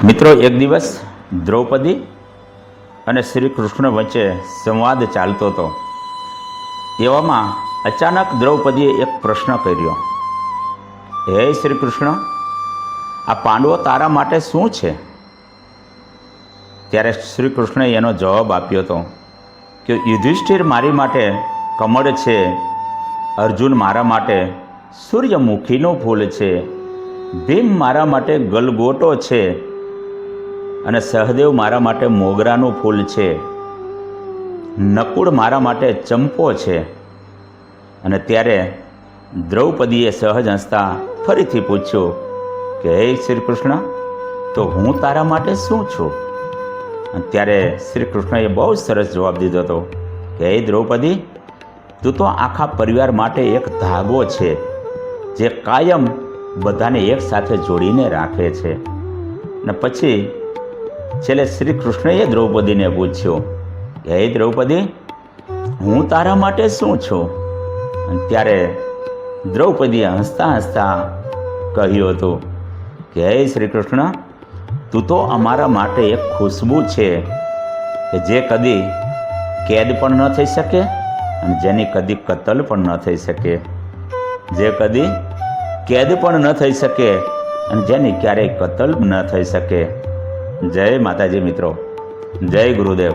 મિત્રો, એક દિવસ દ્રૌપદી અને શ્રી કૃષ્ણ વચ્ચે સંવાદ ચાલતો હતો. એવામાં અચાનક દ્રૌપદીએ એક પ્રશ્ન કર્યો. હે શ્રી કૃષ્ણ, આ પાંડવો તારા માટે શું છે? ત્યારે શ્રી કૃષ્ણએ એનો જવાબ આપ્યો હતો કે યુધિષ્ઠિર મારી માટે કમળ છે, અર્જુન મારા માટે સૂર્યમુખીનું ફૂલ છે, ભીમ મારા માટે ગલગોટો છે અને સહદેવ મારા માટે મોગરાનું ફૂલ છે, નકુળ મારા માટે ચંપો છે. અને ત્યારે દ્રૌપદીએ સહજ હસતા ફરીથી પૂછ્યું કે હે શ્રી કૃષ્ણ, તો હું તારા માટે શું છું? અને ત્યારે શ્રી કૃષ્ણએ બહુ સરસ જવાબ દીધો હતો કે હે દ્રૌપદી, તું તો આખા પરિવાર માટે એક ધાગો છે જે કાયમ બધાને એક સાથે જોડીને રાખે છે. અને પછી છેલ્લે શ્રી કૃષ્ણએ દ્રૌપદીને પૂછ્યું કે હે દ્રૌપદી, હું તારા માટે શું છું? અને ત્યારે દ્રૌપદીએ હસતા હસતા કહ્યું હતું કે હે શ્રી કૃષ્ણ, તું તો અમારા માટે એક ખુશ્બુ છે કે જે કદી કેદ પણ ન થઈ શકે અને જેની કદી કતલ પણ ન થઈ શકે, જે કદી કેદ પણ ન થઈ શકે અને જેની ક્યારેય કતલ ન થઈ શકે. જય માતાજી મિત્રો, જય ગુરુદેવ.